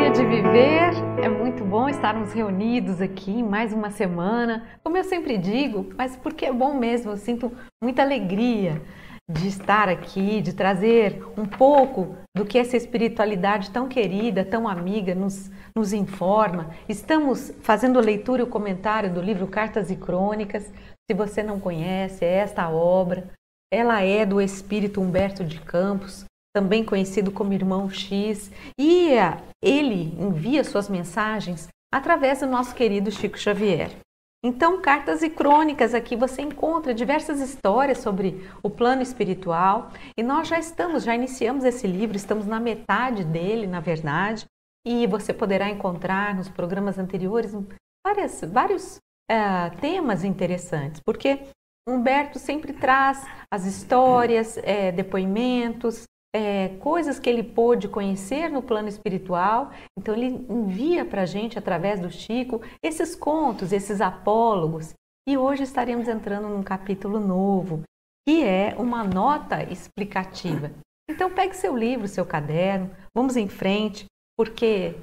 alegria de viver. É muito bom estarmos reunidos aqui em mais uma semana. Como eu sempre digo, mas porque é bom mesmo, eu sinto muita alegria de estar aqui, de trazer um pouco do que essa espiritualidade tão querida, tão amiga nos informa. Estamos fazendo a leitura e o comentário do livro Cartas e Crônicas. Se você não conhece, é esta obra. Ela é do espírito Humberto de Campos, também conhecido como Irmão X, e ele envia suas mensagens através do nosso querido Chico Xavier. Então, Cartas e Crônicas, aqui você encontra diversas histórias sobre o plano espiritual, e nós já iniciamos esse livro, estamos na metade dele, na verdade, e você poderá encontrar nos programas anteriores vários temas interessantes, porque Humberto sempre traz as histórias, depoimentos, coisas que ele pôde conhecer no plano espiritual. Então ele envia para a gente, através do Chico, esses contos, esses apólogos. E hoje estaremos entrando num capítulo novo, que é uma nota explicativa. Então pegue seu livro, seu caderno, vamos em frente, porque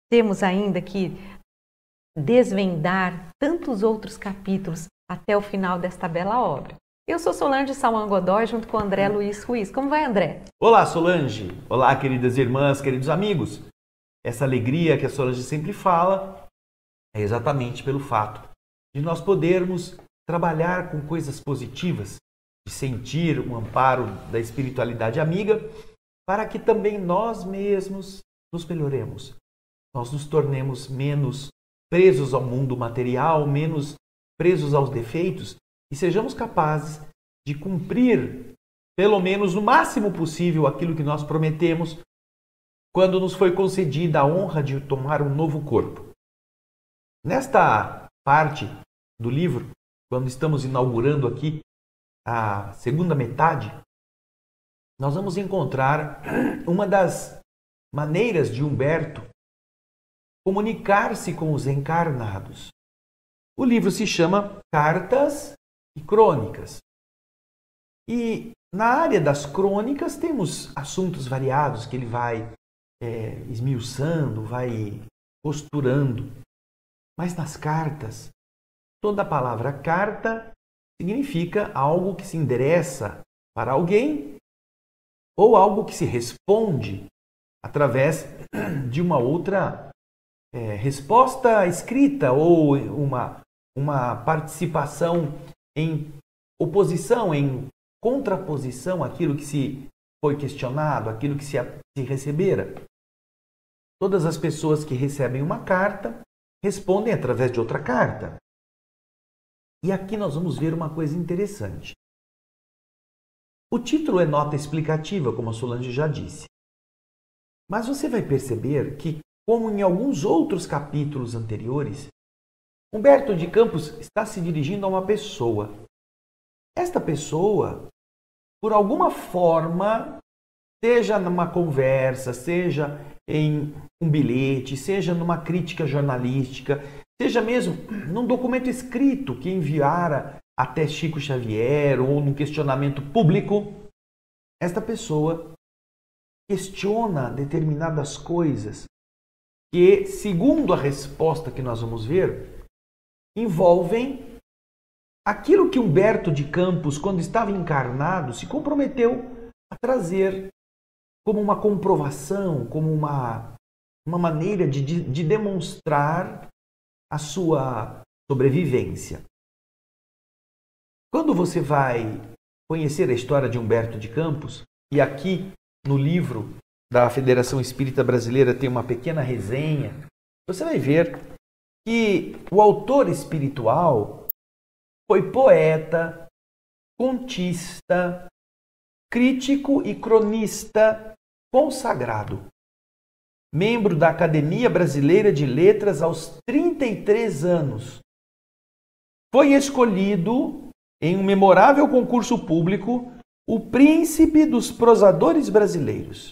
temos ainda que desvendar tantos outros capítulos até o final desta bela obra. Eu sou Solange Salman Godoy, junto com André Luiz Ruiz. Como vai, André? Olá, Solange. Olá, queridas irmãs, queridos amigos. Essa alegria que a Solange sempre fala é exatamente pelo fato de nós podermos trabalhar com coisas positivas, de sentir o amparo da espiritualidade amiga, para que também nós mesmos nos melhoremos. Nós nos tornemos menos presos ao mundo material, menos presos aos defeitos, e sejamos capazes de cumprir, pelo menos no máximo possível, aquilo que nós prometemos quando nos foi concedida a honra de tomar um novo corpo. Nesta parte do livro, quando estamos inaugurando aqui a segunda metade, nós vamos encontrar uma das maneiras de Humberto comunicar-se com os encarnados. O livro se chama Cartas e Crônicas. E na área das crônicas temos assuntos variados que ele vai esmiuçando, vai costurando. Mas nas cartas, toda a palavra carta significa algo que se endereça para alguém ou algo que se responde através de uma outra resposta escrita ou uma participação em oposição, em contraposição àquilo que se foi questionado, àquilo que se recebera. Todas as pessoas que recebem uma carta respondem através de outra carta. E aqui nós vamos ver uma coisa interessante. O título é nota explicativa, como a Solange já disse. Mas você vai perceber que, como em alguns outros capítulos anteriores, Humberto de Campos está se dirigindo a uma pessoa. Esta pessoa, por alguma forma, seja numa conversa, seja em um bilhete, seja numa crítica jornalística, seja mesmo num documento escrito que enviara até Chico Xavier ou num questionamento público, esta pessoa questiona determinadas coisas que, segundo a resposta que nós vamos ver, envolvem aquilo que Humberto de Campos, quando estava encarnado, se comprometeu a trazer como uma comprovação, como uma maneira de demonstrar a sua sobrevivência. Quando você vai conhecer a história de Humberto de Campos, e aqui no livro da Federação Espírita Brasileira tem uma pequena resenha, você vai ver que o autor espiritual foi poeta, contista, crítico e cronista consagrado. Membro da Academia Brasileira de Letras aos 33 anos. Foi escolhido, em um memorável concurso público, o príncipe dos prosadores brasileiros.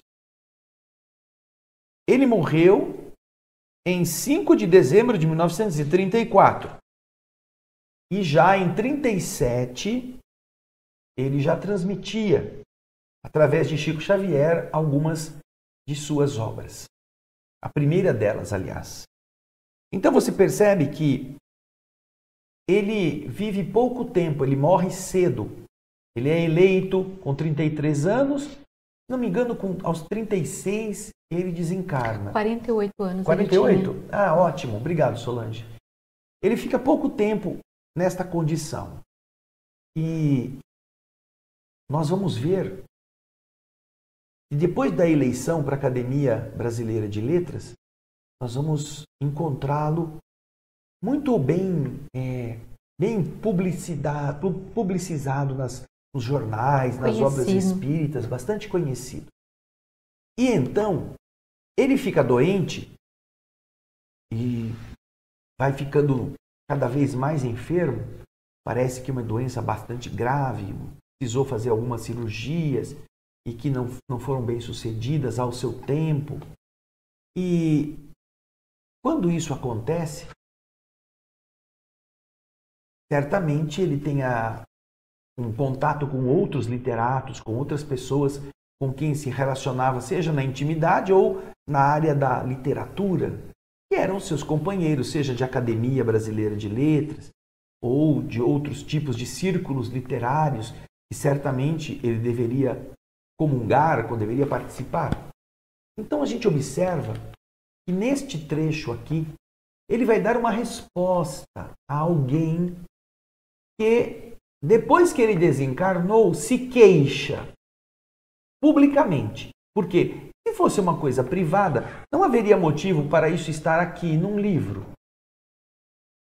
Ele morreu em 5 de dezembro de 1934. E já em 1937, ele já transmitia, através de Chico Xavier, algumas de suas obras. A primeira delas, aliás. Então você percebe que ele vive pouco tempo, ele morre cedo. Ele é eleito com 33 anos, se não me engano, aos 36 ele desencarna. 48 anos 48? ele tinha. Ah, ótimo. Obrigado, Solange. Ele fica pouco tempo nesta condição. E nós vamos ver que depois da eleição para a Academia Brasileira de Letras, nós vamos encontrá-lo muito bem publicizado nos jornais, nas obras espíritas, bastante conhecido. E então, ele fica doente e vai ficando cada vez mais enfermo. Parece que é uma doença bastante grave, precisou fazer algumas cirurgias e que não foram bem sucedidas ao seu tempo. E quando isso acontece, certamente ele tenha um contato com outros literatos, com outras pessoas com quem se relacionava, seja na intimidade ou na área da literatura, que eram seus companheiros, seja de Academia Brasileira de Letras ou de outros tipos de círculos literários que certamente ele deveria comungar, ou deveria participar. Então a gente observa que neste trecho aqui, ele vai dar uma resposta a alguém que, depois que ele desencarnou, se queixa publicamente. Porque se fosse uma coisa privada, não haveria motivo para isso estar aqui num livro.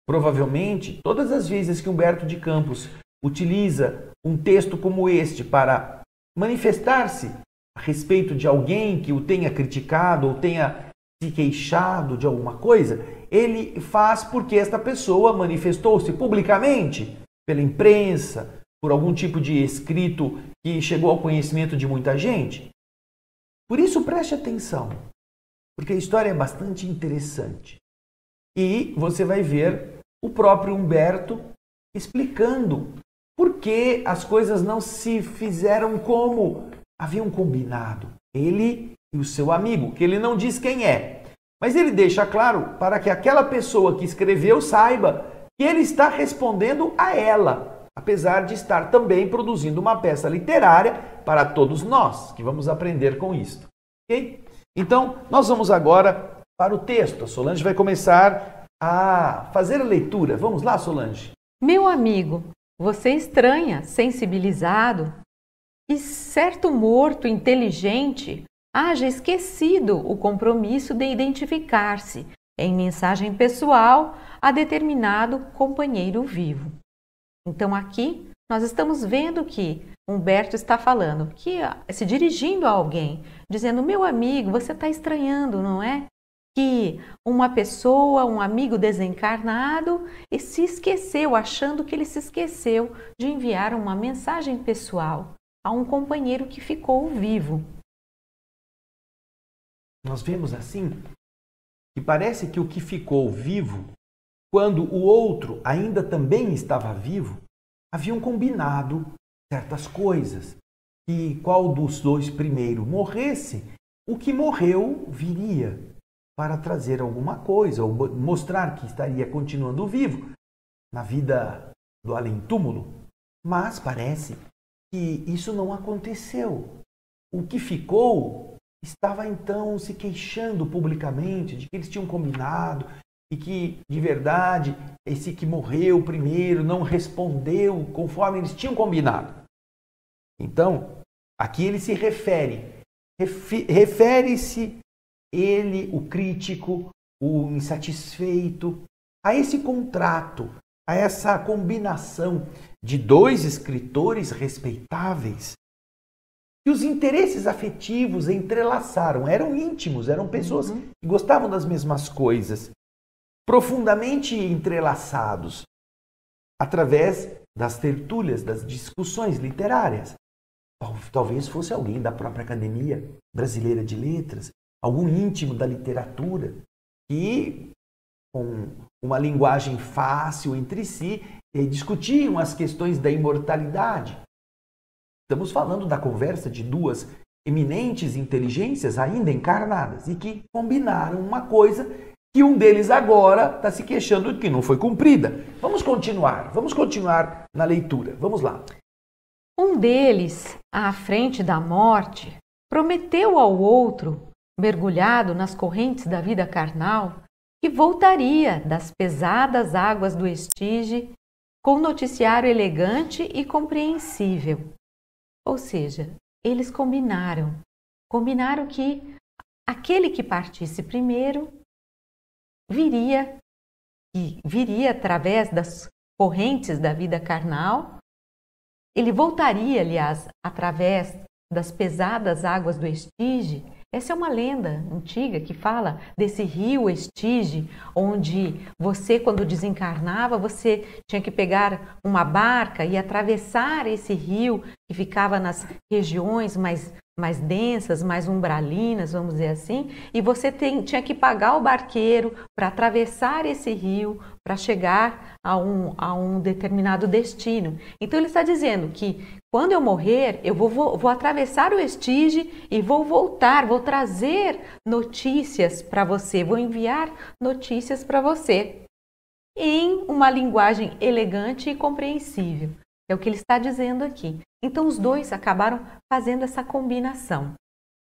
Provavelmente, todas as vezes que Humberto de Campos utiliza um texto como este para manifestar-se a respeito de alguém que o tenha criticado ou tenha se queixado de alguma coisa, ele faz porque esta pessoa manifestou-se publicamente pela imprensa, por algum tipo de escrito que chegou ao conhecimento de muita gente. Por isso, preste atenção, porque a história é bastante interessante. E você vai ver o próprio Humberto explicando por que as coisas não se fizeram como haviam combinado. Ele e o seu amigo, que ele não diz quem é, mas ele deixa claro para que aquela pessoa que escreveu saiba que ele está respondendo a ela, apesar de estar também produzindo uma peça literária para todos nós, que vamos aprender com isso. Ok? Então, nós vamos agora para o texto. A Solange vai começar a fazer a leitura. Vamos lá, Solange? Meu amigo, você estranha, sensibilizado, e certo morto inteligente haja esquecido o compromisso de identificar-se em mensagem pessoal a determinado companheiro vivo. Então aqui nós estamos vendo que Humberto está falando, se dirigindo a alguém, dizendo, meu amigo, você está estranhando, não é? Que uma pessoa, um amigo desencarnado, se esqueceu, achando que ele se esqueceu de enviar uma mensagem pessoal a um companheiro que ficou vivo. Nós vemos assim que parece que o que ficou vivo, quando o outro ainda também estava vivo, haviam combinado certas coisas. E qual dos dois primeiro morresse, o que morreu viria para trazer alguma coisa, ou mostrar que estaria continuando vivo na vida do além-túmulo. Mas parece que isso não aconteceu. O que ficou estava então se queixando publicamente de que eles tinham combinado e que, de verdade, esse que morreu primeiro não respondeu conforme eles tinham combinado. Então, aqui ele se refere-se ele, o crítico, o insatisfeito, a esse contrato, a essa combinação de dois escritores respeitáveis. E os interesses afetivos entrelaçaram, eram íntimos, eram pessoas que gostavam das mesmas coisas, profundamente entrelaçados, através das tertúlias, das discussões literárias. Talvez fosse alguém da própria Academia Brasileira de Letras, algum íntimo da literatura, que, com uma linguagem fácil entre si, discutiam as questões da imortalidade. Estamos falando da conversa de duas eminentes inteligências ainda encarnadas e que combinaram uma coisa que um deles agora está se queixando de que não foi cumprida. Vamos continuar na leitura. Vamos lá. Um deles, à frente da morte, prometeu ao outro, mergulhado nas correntes da vida carnal, que voltaria das pesadas águas do Estige com um noticiário elegante e compreensível. Ou seja, eles combinaram que aquele que partisse primeiro viria através das correntes da vida carnal. Ele voltaria, aliás, através das pesadas águas do Estige. Essa é uma lenda antiga que fala desse rio Estige, onde você, quando desencarnava, você tinha que pegar uma barca e atravessar esse rio que ficava nas regiões mais densas, mais umbralinas, vamos dizer assim, e você tinha que pagar o barqueiro para atravessar esse rio para chegar a um determinado destino. Então ele está dizendo que quando eu morrer, eu vou atravessar o Estige e vou voltar, vou trazer notícias para você, vou enviar notícias para você em uma linguagem elegante e compreensível. É o que ele está dizendo aqui. Então os dois acabaram fazendo essa combinação.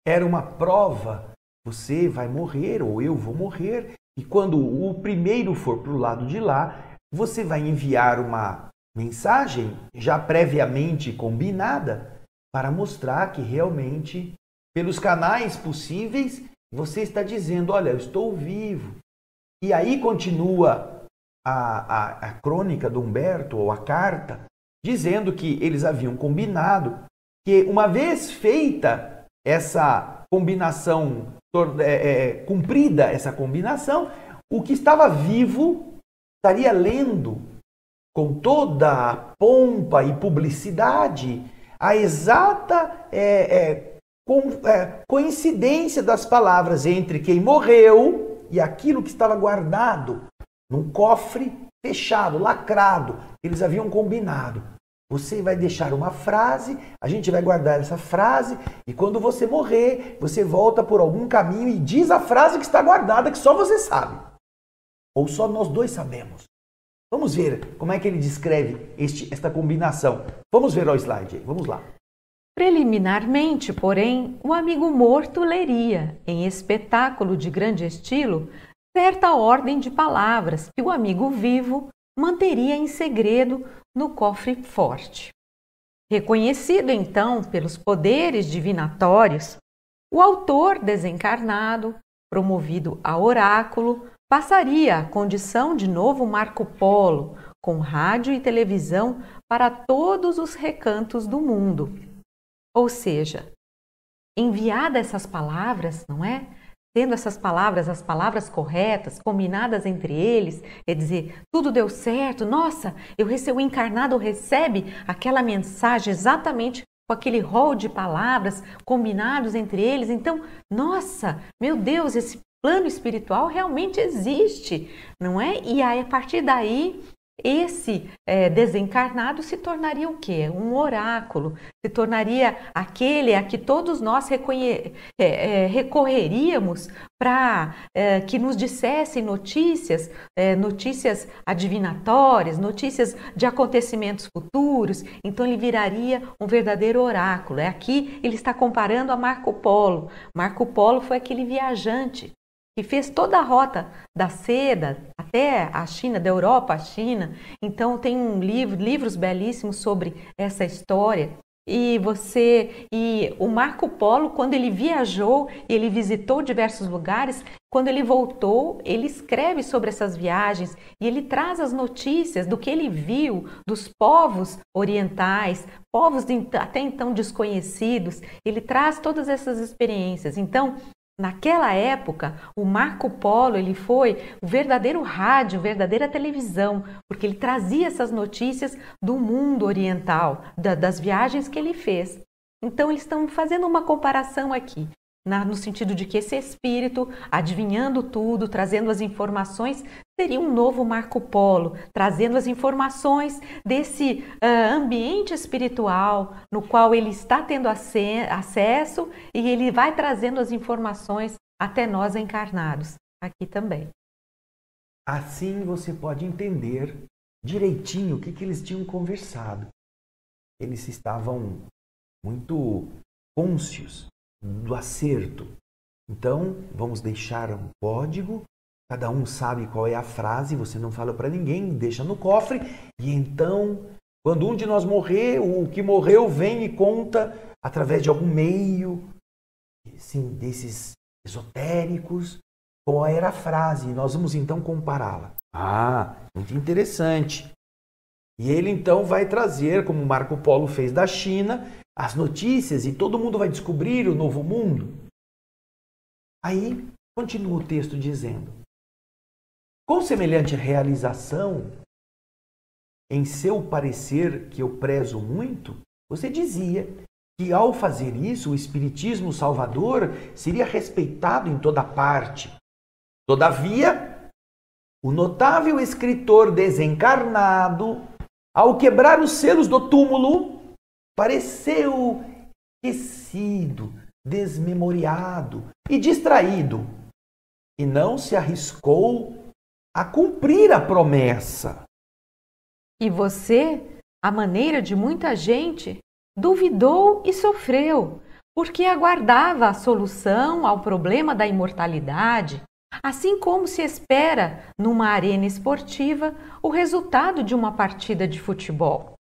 Era uma prova, você vai morrer ou eu vou morrer, e quando o primeiro for para o lado de lá, você vai enviar uma mensagem já previamente combinada para mostrar que realmente, pelos canais possíveis, você está dizendo, olha, eu estou vivo. E aí continua a crônica do Humberto, ou a carta, dizendo que eles haviam combinado que, uma vez feita essa combinação, cumprida essa combinação, o que estava vivo estaria lendo com toda a pompa e publicidade a exata coincidência das palavras entre quem morreu e aquilo que estava guardado num cofre fechado, lacrado. Eles haviam combinado. Você vai deixar uma frase, a gente vai guardar essa frase, e quando você morrer, você volta por algum caminho e diz a frase que está guardada, que só você sabe. Ou só nós dois sabemos. Vamos ver como é que ele descreve esta combinação. Vamos ver o slide aí, vamos lá. Preliminarmente, porém, o amigo morto leria, em espetáculo de grande estilo, certa ordem de palavras que o amigo vivo manteria em segredo no cofre forte. Reconhecido então pelos poderes divinatórios, o autor desencarnado, promovido a oráculo, passaria a condição de novo Marco Polo, com rádio e televisão para todos os recantos do mundo. Ou seja, enviadas essas palavras, não é? Tendo essas palavras, as palavras corretas, combinadas entre eles, quer dizer, tudo deu certo, nossa, o encarnado recebe aquela mensagem exatamente com aquele rol de palavras combinados entre eles. Então, nossa, meu Deus, esse plano espiritual realmente existe, não é? E aí, a partir daí, esse desencarnado se tornaria o quê? Um oráculo, se tornaria aquele a que todos nós recorreríamos para que nos dissessem notícias adivinatórias, notícias de acontecimentos futuros. Então ele viraria um verdadeiro oráculo. Aqui ele está comparando a Marco Polo. Marco Polo foi aquele viajante que fez toda a rota da seda até a China, da Europa à China. Então tem livros belíssimos sobre essa história. E o Marco Polo, quando ele viajou, ele visitou diversos lugares. Quando ele voltou, ele escreve sobre essas viagens e ele traz as notícias do que ele viu dos povos orientais, povos até então desconhecidos. Ele traz todas essas experiências. Então, naquela época, o Marco Polo ele foi o verdadeiro rádio, a verdadeira televisão, porque ele trazia essas notícias do mundo oriental, das viagens que ele fez. Então, eles estão fazendo uma comparação aqui. no sentido de que esse espírito, adivinhando tudo, trazendo as informações, seria um novo Marco Polo, trazendo as informações desse ambiente espiritual no qual ele está tendo acesso e ele vai trazendo as informações até nós encarnados, aqui também. Assim você pode entender direitinho o que eles tinham conversado. Eles estavam muito cônscios do acerto. Então, vamos deixar um código, cada um sabe qual é a frase, você não fala para ninguém, deixa no cofre, e então, quando um de nós morrer, o que morreu vem e conta através de algum meio, assim, desses esotéricos, qual era a frase, e nós vamos então compará-la. Ah, muito interessante. E ele então vai trazer, como Marco Polo fez da China, as notícias e todo mundo vai descobrir o novo mundo. Aí, continua o texto dizendo: com semelhante realização, em seu parecer que eu prezo muito, você dizia que ao fazer isso, o Espiritismo Salvador seria respeitado em toda parte. Todavia, o notável escritor desencarnado, ao quebrar os selos do túmulo, pareceu esquecido, desmemoriado e distraído, e não se arriscou a cumprir a promessa. E você, à maneira de muita gente, duvidou e sofreu, porque aguardava a solução ao problema da imortalidade, assim como se espera, numa arena esportiva, o resultado de uma partida de futebol.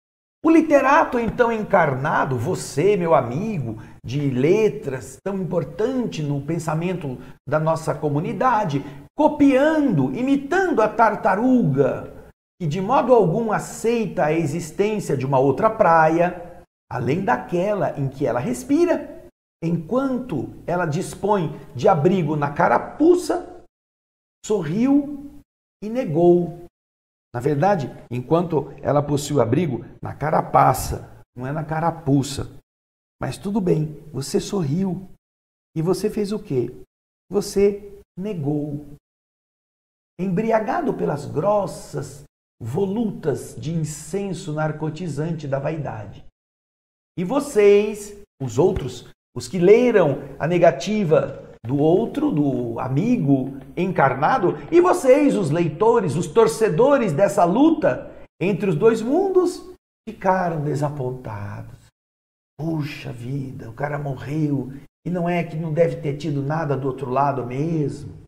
O literato então encarnado, você, meu amigo, de letras, tão importante no pensamento da nossa comunidade, copiando, imitando a tartaruga, que de modo algum aceita a existência de uma outra praia, além daquela em que ela respira, enquanto ela dispõe de abrigo na carapuça, sorriu e negou. Na verdade, enquanto ela possui o abrigo na carapaça, não é na carapuça. Mas tudo bem, você sorriu. E você fez o quê? Você negou. Embriagado pelas grossas volutas de incenso narcotizante da vaidade. E vocês, os outros, os que leram a negativa do outro, do amigo encarnado, e vocês, os leitores, os torcedores dessa luta entre os dois mundos, ficaram desapontados. Puxa vida, o cara morreu, e não é que não deve ter tido nada do outro lado mesmo.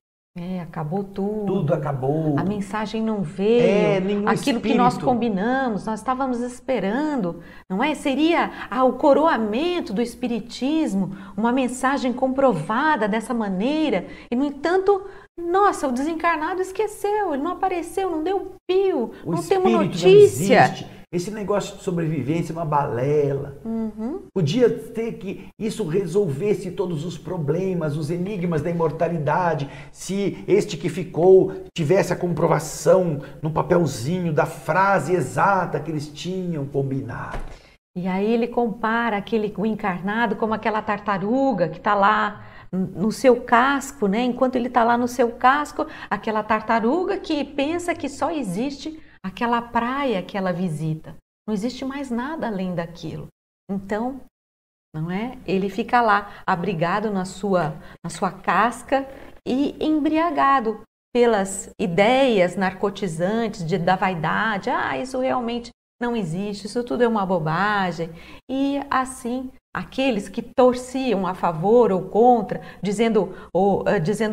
Acabou tudo. Tudo acabou. A mensagem não veio. Nenhum aquilo espírito. Que nós combinamos, nós estávamos esperando, não é? Seria o coroamento do espiritismo, uma mensagem comprovada dessa maneira. E, no entanto, nossa, o desencarnado esqueceu, ele não apareceu, não deu pio, não temos notícia. Esse negócio de sobrevivência é uma balela. Podia ter que isso resolvesse todos os problemas, os enigmas da imortalidade, se este que ficou tivesse a comprovação no papelzinho da frase exata que eles tinham combinado. E aí ele compara o encarnado como aquela tartaruga que está lá no seu casco, né? Enquanto ele está lá no seu casco, aquela tartaruga que pensa que só existe aquela praia que ela visita. Não existe mais nada além daquilo. Então, não é? Ele fica lá, abrigado na sua casca e embriagado pelas ideias narcotizantes da vaidade. Isso realmente não existe, isso tudo é uma bobagem. E assim, aqueles que torciam a favor ou contra, dizendo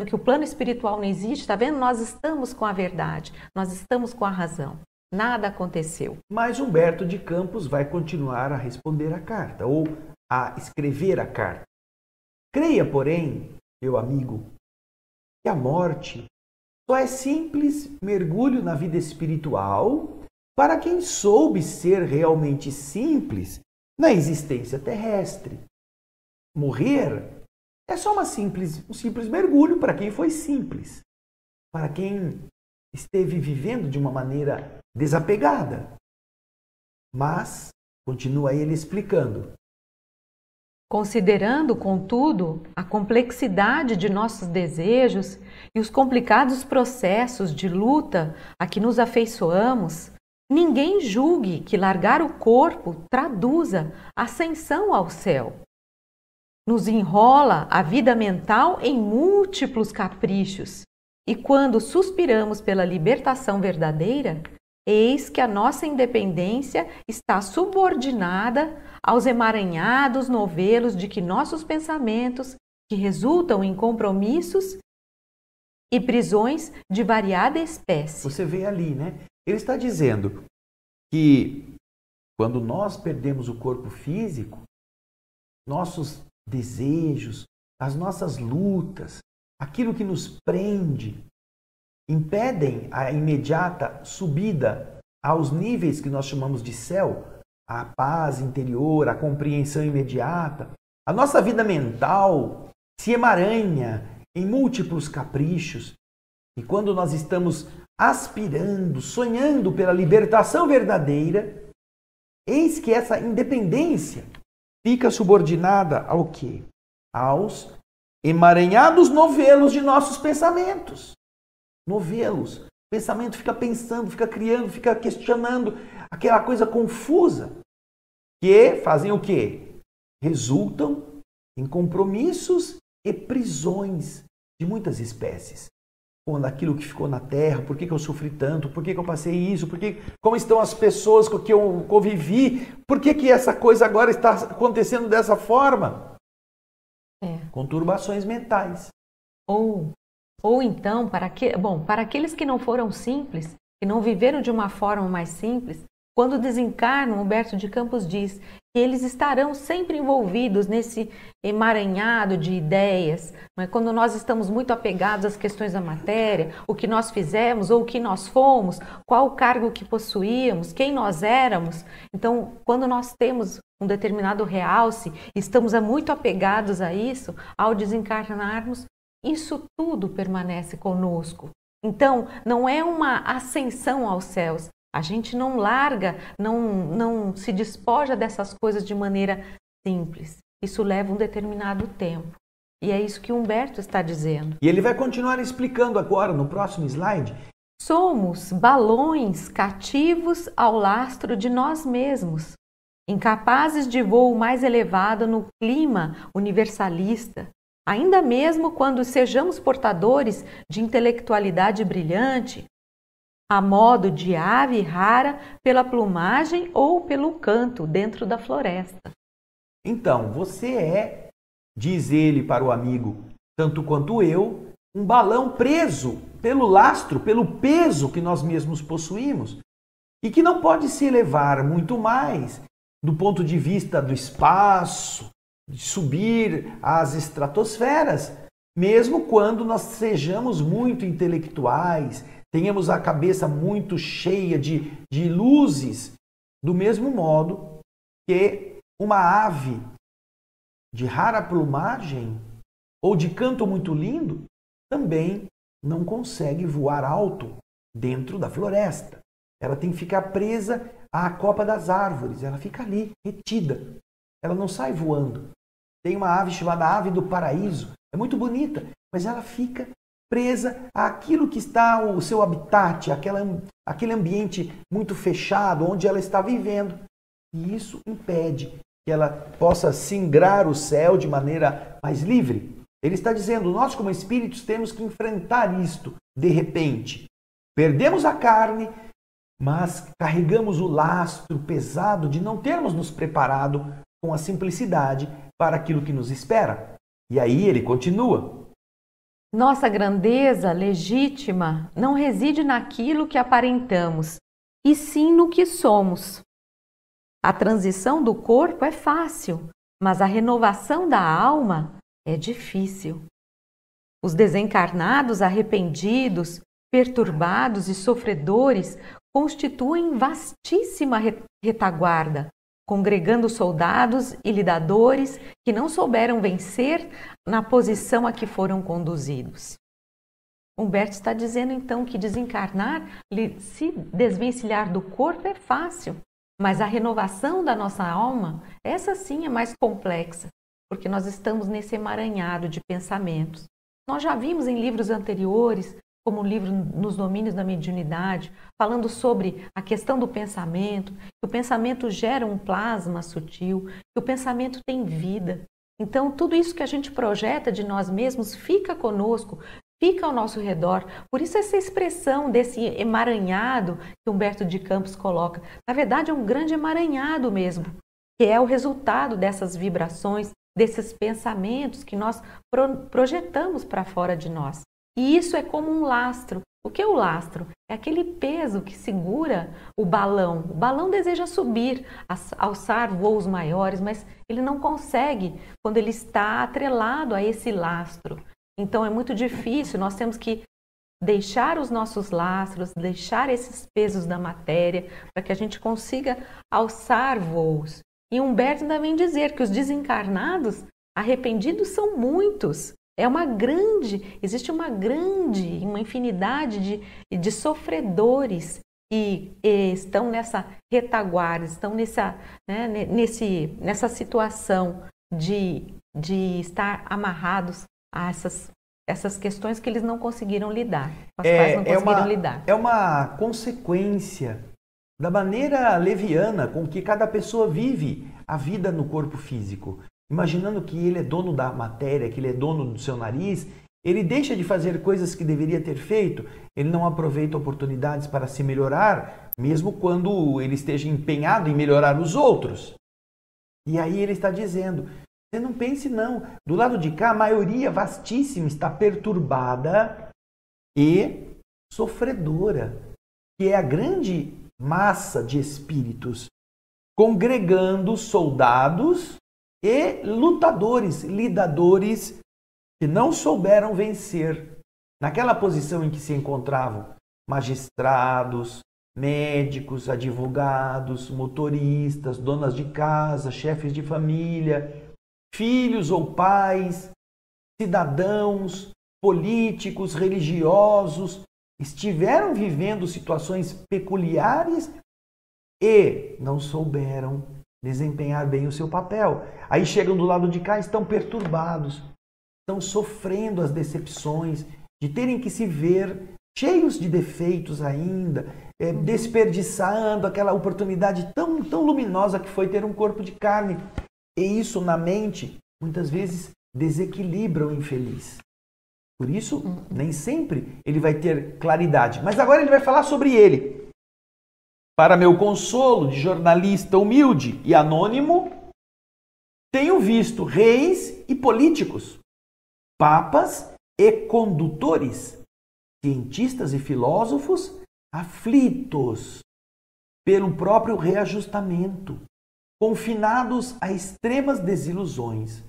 que o plano espiritual não existe, está vendo? Nós estamos com a verdade, nós estamos com a razão. Nada aconteceu. Mas Humberto de Campos vai continuar a responder a carta, ou a escrever a carta. Creia, porém, meu amigo, que a morte só é simples mergulho na vida espiritual para quem soube ser realmente simples na existência terrestre. Morrer é só um simples mergulho para quem foi simples, para quem esteve vivendo de uma maneira desapegada. Mas, continua ele explicando, Considerando, contudo, a complexidade de nossos desejos e os complicados processos de luta a que nos afeiçoamos, ninguém julgue que largar o corpo traduza ascensão ao céu. Nos enrola a vida mental em múltiplos caprichos, e quando suspiramos pela libertação verdadeira, eis que a nossa independência está subordinada aos emaranhados novelos de que nossos pensamentos, que resultam em compromissos e prisões de variada espécie. Você vê ali, né? Ele está dizendo que quando nós perdemos o corpo físico, nossos desejos, as nossas lutas, aquilo que nos prende, impedem a imediata subida aos níveis que nós chamamos de céu, a paz interior, a compreensão imediata. A nossa vida mental se emaranha em múltiplos caprichos. E quando nós estamos aspirando, sonhando pela libertação verdadeira, eis que essa independência fica subordinada ao quê? Aos emaranhados novelos de nossos pensamentos. Novelos. O pensamento fica pensando, fica criando, fica questionando, aquela coisa confusa, que fazem o quê? Resultam em compromissos e prisões de muitas espécies. Quando aquilo que ficou na terra, por que eu sofri tanto, por que eu passei isso, como estão as pessoas com que eu convivi, por que essa coisa agora está acontecendo dessa forma? Conturbações mentais. Ou então, para aqueles que não foram simples, que não viveram de uma forma mais simples, quando desencarnam, Humberto de Campos diz que eles estarão sempre envolvidos nesse emaranhado de ideias. Mas quando nós estamos muito apegados às questões da matéria, o que nós fizemos ou o que nós fomos, qual o cargo que possuíamos, quem nós éramos. Então, quando nós temos um determinado realce, estamos muito apegados a isso, ao desencarnarmos, isso tudo permanece conosco. Então, não é uma ascensão aos céus. A gente não larga, não se despoja dessas coisas de maneira simples. Isso leva um determinado tempo. E é isso que Humberto está dizendo. E ele vai continuar explicando agora no próximo slide. Somos balões cativos ao lastro de nós mesmos, incapazes de voo mais elevado no clima universalista, ainda mesmo quando sejamos portadores de intelectualidade brilhante, a modo de ave rara pela plumagem ou pelo canto dentro da floresta. Então, você é, diz ele para o amigo, tanto quanto eu, um balão preso pelo lastro, pelo peso que nós mesmos possuímos e que não pode se elevar muito mais do ponto de vista do espaço, de subir às estratosferas, mesmo quando nós sejamos muito intelectuais, tenhamos a cabeça muito cheia de luzes, do mesmo modo que uma ave de rara plumagem ou de canto muito lindo também não consegue voar alto dentro da floresta. Ela tem que ficar presa à copa das árvores, ela fica ali, retida. Ela não sai voando. Tem uma ave chamada ave do paraíso, é muito bonita, mas ela fica presa àquilo que está o seu habitat, aquele ambiente muito fechado onde ela está vivendo. E isso impede que ela possa singrar o céu de maneira mais livre. Ele está dizendo, nós como espíritos temos que enfrentar isto de repente. Perdemos a carne, mas carregamos o lastro pesado de não termos nos preparado com a simplicidade para aquilo que nos espera. E aí ele continua. Nossa grandeza legítima não reside naquilo que aparentamos, e sim no que somos. A transição do corpo é fácil, mas a renovação da alma é difícil. Os desencarnados arrependidos, perturbados e sofredores constituem vastíssima retaguarda, congregando soldados e lidadores que não souberam vencer na posição a que foram conduzidos. Humberto está dizendo então que desencarnar, se desvencilhar do corpo é fácil, mas a renovação da nossa alma, essa sim é mais complexa, porque nós estamos nesse emaranhado de pensamentos. Nós já vimos em livros anteriores, como o livro Nos Domínios da Mediunidade, falando sobre a questão do pensamento, que o pensamento gera um plasma sutil, que o pensamento tem vida. Então, tudo isso que a gente projeta de nós mesmos fica conosco, fica ao nosso redor. Por isso essa expressão desse emaranhado que Humberto de Campos coloca. Na verdade, é um grande emaranhado mesmo, que é o resultado dessas vibrações, desses pensamentos que nós projetamos para fora de nós. E isso é como um lastro. O que é o lastro? É aquele peso que segura o balão. O balão deseja subir, alçar voos maiores, mas ele não consegue quando ele está atrelado a esse lastro. Então é muito difícil, nós temos que deixar os nossos lastros, deixar esses pesos da matéria, para que a gente consiga alçar voos. E Humberto ainda vem dizer que os desencarnados arrependidos são muitos. Existe uma infinidade de sofredores que estão nessa retaguarda, estão nessa situação de estar amarrados a essas questões que eles não conseguiram lidar, com as quais não conseguiram lidar. É uma consequência da maneira leviana com que cada pessoa vive a vida no corpo físico. Imaginando que ele é dono da matéria, que ele é dono do seu nariz, ele deixa de fazer coisas que deveria ter feito, ele não aproveita oportunidades para se melhorar, mesmo quando ele esteja empenhado em melhorar os outros. E aí ele está dizendo, você não pense não, do lado de cá a maioria vastíssima está perturbada e sofredora, que é a grande massa de espíritos, congregando soldados e lutadores, lidadores que não souberam vencer naquela posição em que se encontravam magistrados, médicos, advogados, motoristas, donas de casa, chefes de família, filhos ou pais, cidadãos, políticos, religiosos, estiveram vivendo situações peculiares e não souberam desempenhar bem o seu papel. Aí chegam do lado de cá, estão perturbados, estão sofrendo as decepções de terem que se ver cheios de defeitos ainda, desperdiçando aquela oportunidade tão luminosa que foi ter um corpo de carne. E isso na mente, muitas vezes, desequilibra o infeliz. Por isso, nem sempre ele vai ter claridade. Mas agora ele vai falar sobre ele. Para meu consolo de jornalista humilde e anônimo, tenho visto reis e políticos, papas e condutores, cientistas e filósofos aflitos pelo próprio reajustamento, confinados a extremas desilusões,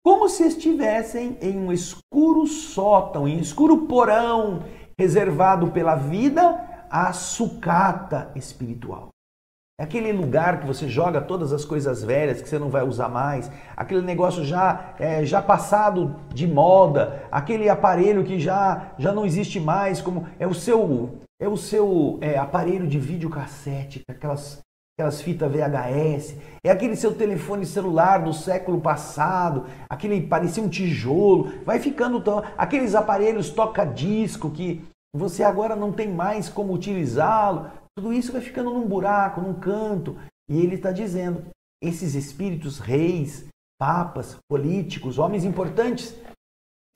como se estivessem em um escuro sótão, em um escuro porão, reservado pela vida à sucata espiritual. É aquele lugar que você joga todas as coisas velhas que você não vai usar mais, aquele negócio já passado de moda, aquele aparelho que já não existe mais, como é o seu aparelho de videocassete, aquelas fitas VHS, é aquele seu telefone celular do século passado, aquele parecia um tijolo, vai ficando aqueles aparelhos toca-disco que você agora não tem mais como utilizá-lo, tudo isso vai ficando num buraco, num canto. E ele está dizendo, esses espíritos reis, papas, políticos, homens importantes,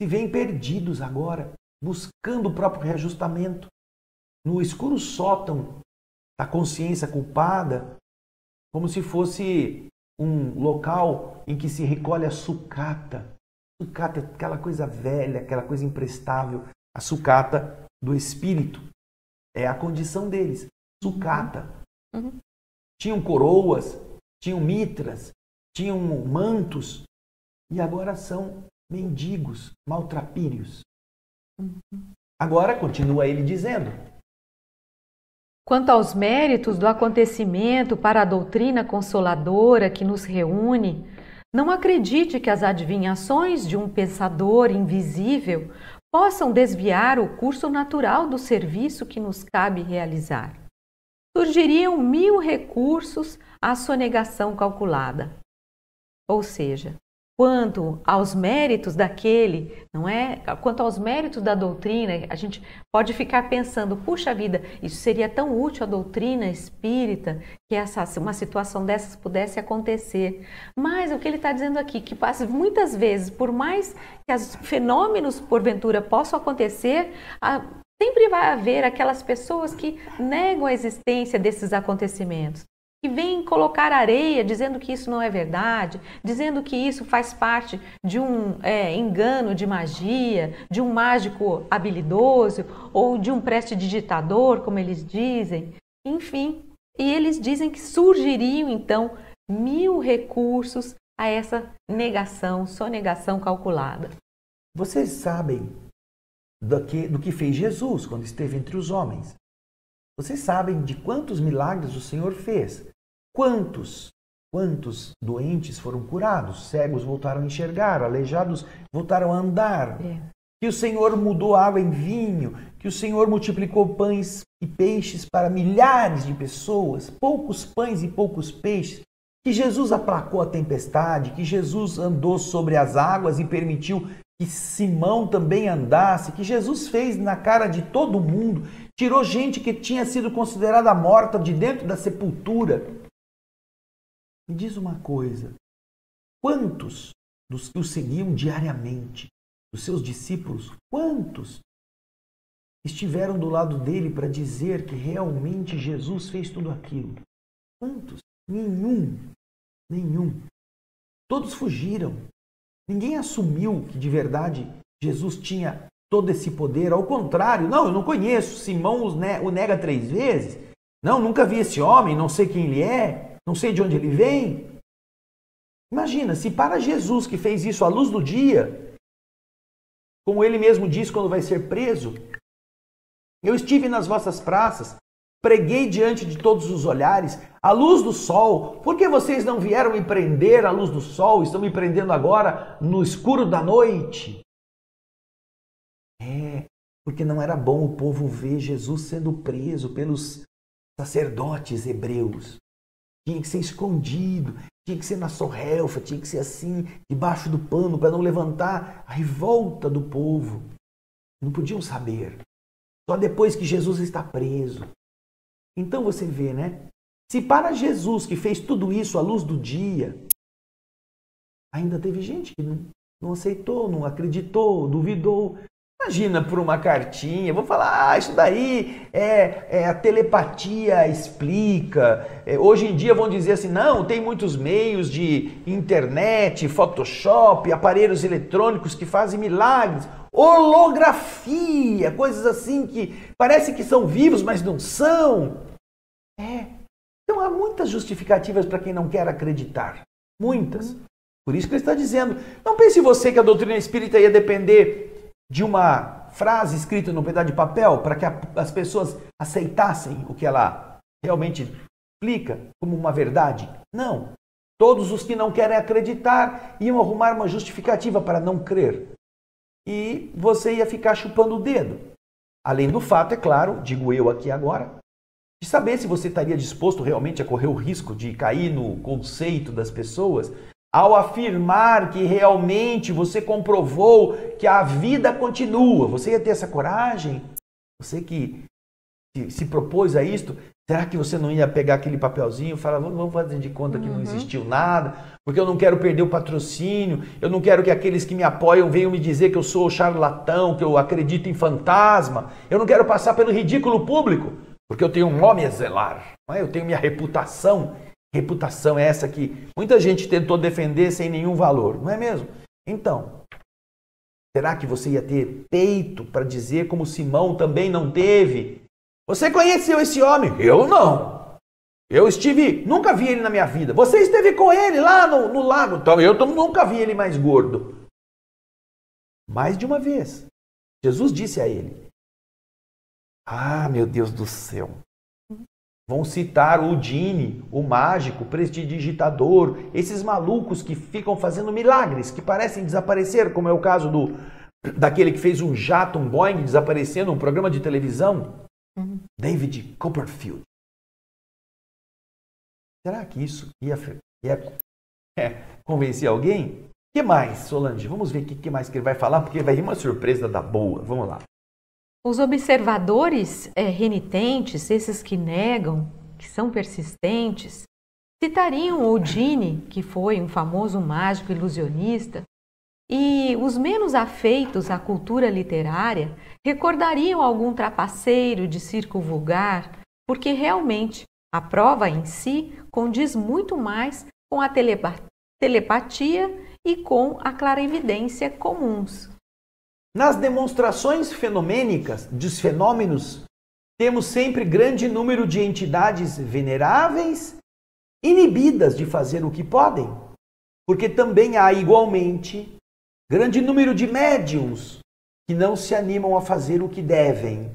se veem perdidos agora, buscando o próprio reajustamento, no escuro sótão da consciência culpada, como se fosse um local em que se recolhe a sucata. Sucata, aquela coisa velha, aquela coisa imprestável, a sucata do espírito. É a condição deles. Sucata. Tinham coroas, tinham mitras, tinham mantos e agora são mendigos, maltrapilhos. Agora continua ele dizendo: quanto aos méritos do acontecimento para a doutrina consoladora que nos reúne, não acredite que as adivinhações de um pensador invisível possam desviar o curso natural do serviço que nos cabe realizar. Surgiriam 1000 recursos à sonegação calculada. Ou seja, quanto aos méritos daquele, não é? Quanto aos méritos da doutrina, a gente pode ficar pensando, puxa vida, isso seria tão útil à doutrina espírita que uma situação dessas pudesse acontecer. Mas o que ele está dizendo aqui, que muitas vezes, por mais que os fenômenos porventura possam acontecer, sempre vai haver aquelas pessoas que negam a existência desses acontecimentos, que vêm colocar areia dizendo que isso não é verdade, dizendo que isso faz parte de um engano de magia, de um mágico habilidoso ou de um prestidigitador, como eles dizem. Enfim, e eles dizem que surgiriam então 1000 recursos a essa negação, sonegação calculada. Vocês sabem do que fez Jesus quando esteve entre os homens? Vocês sabem de quantos milagres o Senhor fez? Quantos doentes foram curados? Cegos voltaram a enxergar, aleijados voltaram a andar. Que o Senhor mudou água em vinho, que o Senhor multiplicou pães e peixes para milhares de pessoas, poucos pães e poucos peixes, que Jesus aplacou a tempestade, que Jesus andou sobre as águas e permitiu que Simão também andasse, que Jesus fez na cara de todo mundo, tirou gente que tinha sido considerada morta de dentro da sepultura. Me diz uma coisa, quantos dos que o seguiam diariamente, dos seus discípulos, quantos estiveram do lado dele para dizer que realmente Jesus fez tudo aquilo? Quantos? Nenhum. Todos fugiram. Ninguém assumiu que de verdade Jesus tinha todo esse poder. Ao contrário, não, eu não conheço. Simão o nega 3 vezes. Não, nunca vi esse homem, não sei quem ele é, não sei de onde ele vem. Imagina, se para Jesus que fez isso à luz do dia, como ele mesmo diz quando vai ser preso, eu estive nas vossas praças, preguei diante de todos os olhares, à luz do sol. Por que vocês não vieram me prender à luz do sol? Estão me prendendo agora no escuro da noite? Porque não era bom o povo ver Jesus sendo preso pelos sacerdotes hebreus. Tinha que ser escondido, tinha que ser na sorrelfa, tinha que ser assim, debaixo do pano, para não levantar a revolta do povo. Não podiam saber. Só depois que Jesus está preso. Então você vê, né? Se para Jesus que fez tudo isso à luz do dia, ainda teve gente que não aceitou, não acreditou, duvidou. Imagina por uma cartinha, vou falar, isso daí a telepatia explica. Hoje em dia vão dizer assim, não, tem muitos meios de internet, Photoshop, aparelhos eletrônicos que fazem milagres, holografia, coisas assim que parece que são vivos, mas não são. Então há muitas justificativas para quem não quer acreditar, muitas. Por isso que ele está dizendo, não pense você que a doutrina espírita ia depender de uma frase escrita num pedaço de papel para que as pessoas aceitassem o que ela realmente explica como uma verdade. Não. Todos os que não querem acreditar iam arrumar uma justificativa para não crer. E você ia ficar chupando o dedo. Além do fato, é claro, digo eu aqui agora, de saber se você estaria disposto realmente a correr o risco de cair no conceito das pessoas ao afirmar que realmente você comprovou que a vida continua. Você ia ter essa coragem? Você que se propôs a isto, será que você não ia pegar aquele papelzinho e falar, vamos fazer de conta que não existiu nada, porque eu não quero perder o patrocínio, eu não quero que aqueles que me apoiam venham me dizer que eu sou charlatão, que eu acredito em fantasma, eu não quero passar pelo ridículo público, porque eu tenho um nome a zelar, não é? Eu tenho minha reputação. Reputação é essa que muita gente tentou defender sem nenhum valor, não é mesmo? Então, será que você ia ter peito para dizer como Simão também não teve? Você conheceu esse homem? Eu não. Nunca vi ele na minha vida. Você esteve com ele lá no lago? Então, eu nunca vi ele mais gordo. Mais de uma vez. Jesus disse a ele, meu Deus do céu. Vão citar o Dini, o mágico, o prestidigitador, esses malucos que ficam fazendo milagres, que parecem desaparecer, como é o caso daquele que fez um jato, um Boeing, desaparecer num programa de televisão. David Copperfield. Será que isso ia convencer alguém? que mais, Solange? Vamos ver o que mais que ele vai falar, porque vai vir uma surpresa da boa. Vamos lá. Os observadores renitentes, esses que negam, que são persistentes, citariam Houdini, que foi um famoso mágico ilusionista, e os menos afeitos à cultura literária recordariam algum trapaceiro de circo vulgar, porque realmente a prova em si condiz muito mais com a telepatia e com a clarividência comuns. Nas demonstrações fenomênicas dos fenômenos, temos sempre grande número de entidades veneráveis, inibidas de fazer o que podem, porque também há igualmente grande número de médiuns que não se animam a fazer o que devem,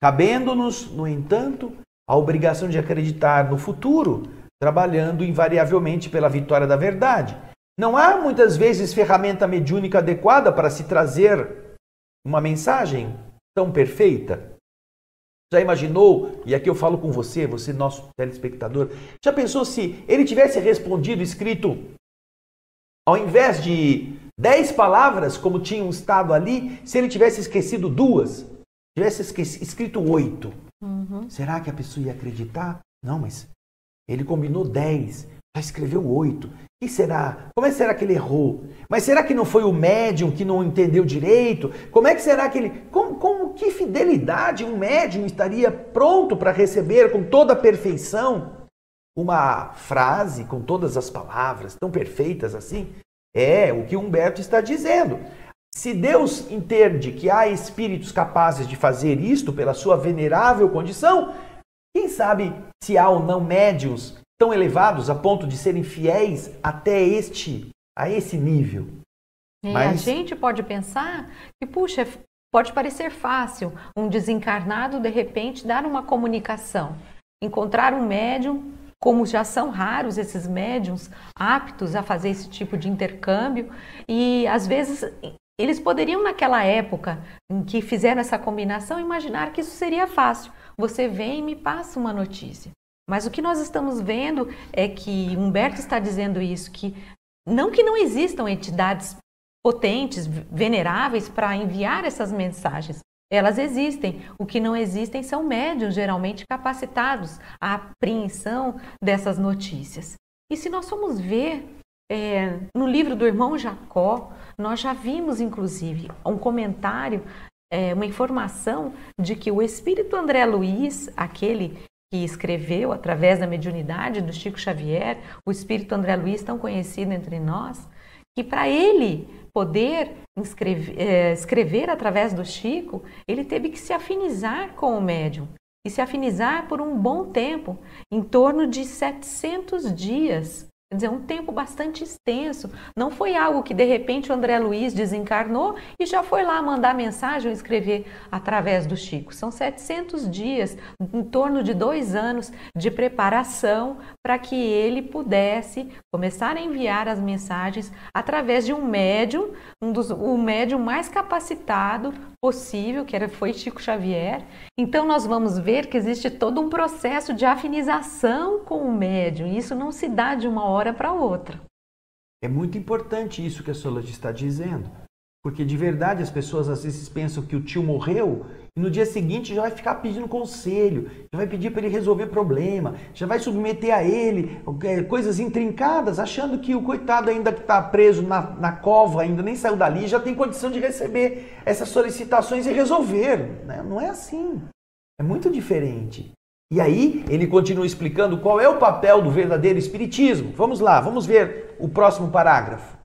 cabendo-nos, no entanto, a obrigação de acreditar no futuro, trabalhando invariavelmente pela vitória da verdade. Não há muitas vezes ferramenta mediúnica adequada para se trazer uma mensagem tão perfeita. Já imaginou, e aqui eu falo com você nosso telespectador, já pensou se ele tivesse respondido escrito, ao invés de 10 palavras, como tinham estado ali, se ele tivesse esquecido 2, tivesse escrito 8, será que a pessoa ia acreditar? Não, mas ele combinou 10, já escreveu 8. O que será? Como é que será que ele errou? Mas será que não foi o médium que não entendeu direito? Como é que será que ele... Com que fidelidade um médium estaria pronto para receber com toda a perfeição uma frase com todas as palavras tão perfeitas assim? É o que Humberto está dizendo. Se Deus entende que há espíritos capazes de fazer isto pela sua venerável condição, quem sabe se há ou não médiuns tão elevados a ponto de serem fiéis até a esse nível. A gente pode pensar que, puxa, pode parecer fácil um desencarnado de repente dar uma comunicação, encontrar um médium, como já são raros esses médiums aptos a fazer esse tipo de intercâmbio, e às vezes eles poderiam naquela época em que fizeram essa combinação imaginar que isso seria fácil. Você vem e me passa uma notícia. Mas o que nós estamos vendo é que Humberto está dizendo isso, que não existam entidades potentes, veneráveis para enviar essas mensagens. Elas existem. O que não existem são médiuns geralmente capacitados à apreensão dessas notícias. E se nós formos ver no livro do irmão Jacó, nós já vimos inclusive um comentário, uma informação de que o espírito André Luiz, aquele que escreveu através da mediunidade do Chico Xavier, o espírito André Luiz, tão conhecido entre nós, que para ele poder escrever através do Chico, ele teve que se afinizar com o médium, e se afinizar por um bom tempo, em torno de 700 dias. Quer dizer, um tempo bastante extenso. Não foi algo que de repente o André Luiz desencarnou e já foi lá mandar mensagem ou escrever através do Chico. São 700 dias, em torno de 2 anos de preparação para que ele pudesse começar a enviar as mensagens através de um médium, o médium mais capacitado possível, foi Chico Xavier. Então nós vamos ver que existe todo um processo de afinização com o médium. E isso não se dá de uma hora para outra. É muito importante isso que a Solange está dizendo, porque de verdade as pessoas às vezes pensam que o tio morreu e no dia seguinte já vai ficar pedindo conselho, já vai pedir para ele resolver problema, já vai submeter a ele coisas intrincadas, achando que o coitado ainda que está preso na cova, ainda nem saiu dali, já tem condição de receber essas solicitações e resolver. Né? Não é assim. É muito diferente. E aí ele continua explicando qual é o papel do verdadeiro espiritismo. Vamos lá, vamos ver o próximo parágrafo.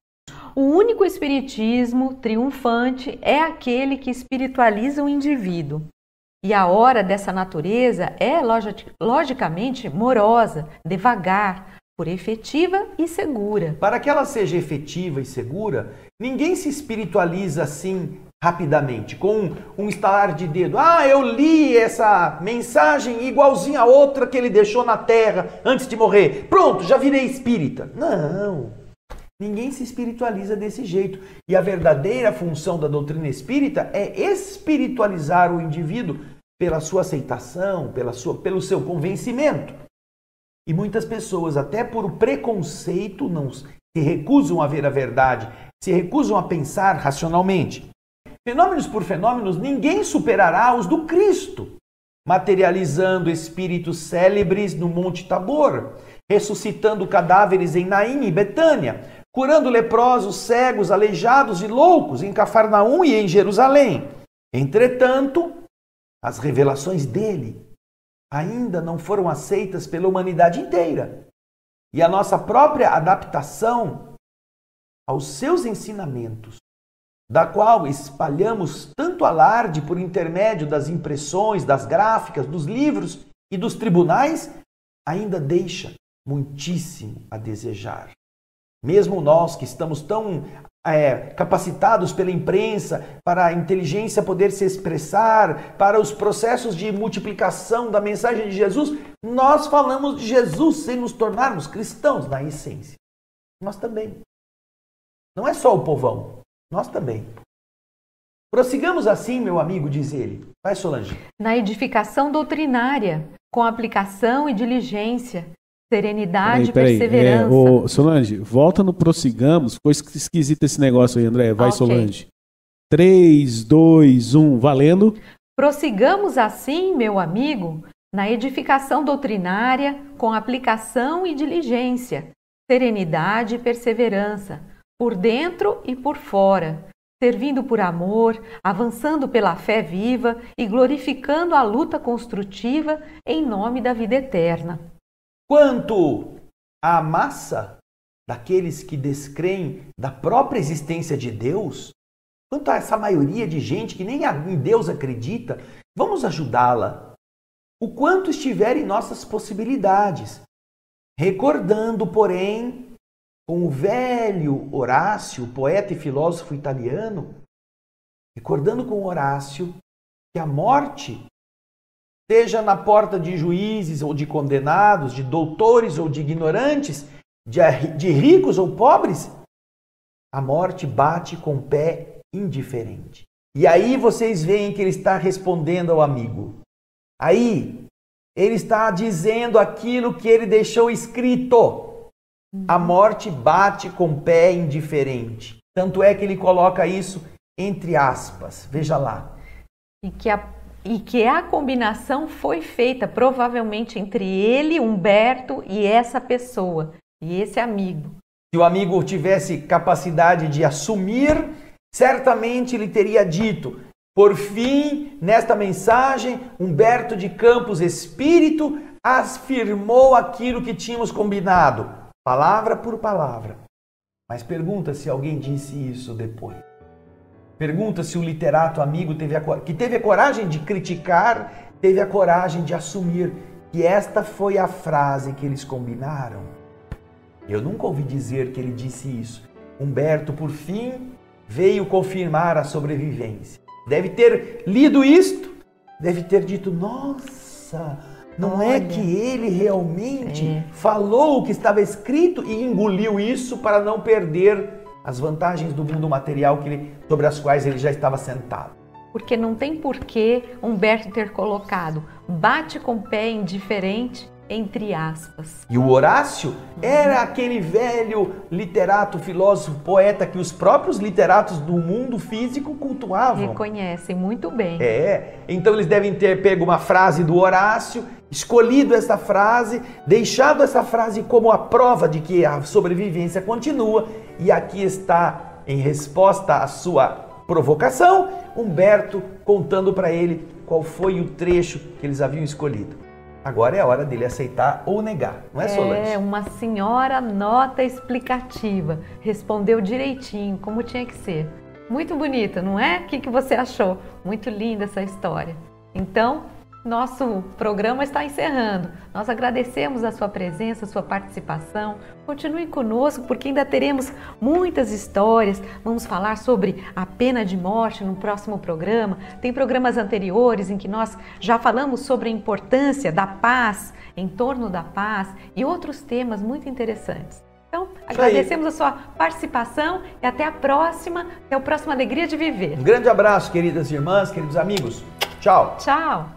O único espiritismo triunfante é aquele que espiritualiza o indivíduo. E a hora dessa natureza é, logicamente, morosa, devagar, por efetiva e segura. Para que ela seja efetiva e segura, ninguém se espiritualiza assim rapidamente, com um estalar de dedo. Ah, eu li essa mensagem igualzinha a outra que ele deixou na terra antes de morrer. Pronto, já virei espírita. Não, ninguém se espiritualiza desse jeito. E a verdadeira função da doutrina espírita é espiritualizar o indivíduo pela sua aceitação, pelo seu convencimento. E muitas pessoas, até por preconceito, se recusam a ver a verdade, se recusam a pensar racionalmente. Fenômenos por fenômenos, ninguém superará os do Cristo, materializando espíritos célebres no Monte Tabor, ressuscitando cadáveres em Naim e Betânia, curando leprosos, cegos, aleijados e loucos em Cafarnaum e em Jerusalém. Entretanto, as revelações dele ainda não foram aceitas pela humanidade inteira. E a nossa própria adaptação aos seus ensinamentos, da qual espalhamos tanto alarde por intermédio das impressões, das gráficas, dos livros e dos tribunais, ainda deixa muitíssimo a desejar. Mesmo nós que estamos tão capacitados pela imprensa para a inteligência poder se expressar, para os processos de multiplicação da mensagem de Jesus, nós falamos de Jesus sem nos tornarmos cristãos na essência. Nós também. Não é só o povão, nós também. Prossigamos assim, meu amigo, diz ele. Vai, Solange. Na edificação doutrinária, com aplicação e diligência, serenidade e perseverança. Solange, volta no prossigamos. Ficou esquisito esse negócio aí, André. Vai, okay. Solange. 3, 2, 1, valendo. Prossigamos assim, meu amigo, na edificação doutrinária, com aplicação e diligência, serenidade e perseverança, por dentro e por fora, servindo por amor, avançando pela fé viva e glorificando a luta construtiva em nome da vida eterna. Quanto à massa daqueles que descreem da própria existência de Deus, quanto a essa maioria de gente que nem em Deus acredita, vamos ajudá-la o quanto estiver em nossas possibilidades, recordando, porém, com o velho Horácio, poeta e filósofo italiano, recordando com Horácio que a morte, seja na porta de juízes ou de condenados, de doutores ou de ignorantes, de ricos ou pobres, a morte bate com o pé indiferente. E aí vocês veem que ele está respondendo ao amigo. Aí ele está dizendo aquilo que ele deixou escrito. A morte bate com o pé indiferente. Tanto é que ele coloca isso entre aspas. Veja lá. E que a combinação foi feita provavelmente entre ele, Humberto, e essa pessoa, e esse amigo. Se o amigo tivesse capacidade de assumir, certamente ele teria dito: por fim, nesta mensagem, Humberto de Campos Espírito afirmou aquilo que tínhamos combinado, palavra por palavra. Mas pergunta se alguém disse isso depois. Pergunta se o literato amigo teve a coragem de criticar, teve a coragem de assumir que esta foi a frase que eles combinaram. Eu nunca ouvi dizer que ele disse isso. Humberto, por fim, veio confirmar a sobrevivência. Deve ter lido isto, deve ter dito: nossa, não é que ele realmente falou o que estava escrito e engoliu isso para não perder as vantagens do mundo material sobre as quais ele já estava sentado. Porque não tem porquê Humberto ter colocado bate com pé indiferente entre aspas. E o Horácio era aquele velho literato, filósofo, poeta que os próprios literatos do mundo físico cultuavam. Reconhecem muito bem. Então eles devem ter pego uma frase do Horácio, escolhido essa frase, deixado essa frase como a prova de que a sobrevivência continua, e aqui está, em resposta à sua provocação, Humberto contando para ele qual foi o trecho que eles haviam escolhido. Agora é a hora dele aceitar ou negar, não é, Solange? Uma senhora nota explicativa, respondeu direitinho, como tinha que ser. Muito bonita, não é? O que você achou? Muito linda essa história. Então, nosso programa está encerrando. Nós agradecemos a sua presença, a sua participação. Continue conosco porque ainda teremos muitas histórias. Vamos falar sobre a pena de morte no próximo programa. Tem programas anteriores em que nós já falamos sobre a importância da paz, em torno da paz e outros temas muito interessantes. Então, agradecemos a sua participação e até a próxima Alegria de Viver. Um grande abraço, queridas irmãs, queridos amigos. Tchau. Tchau.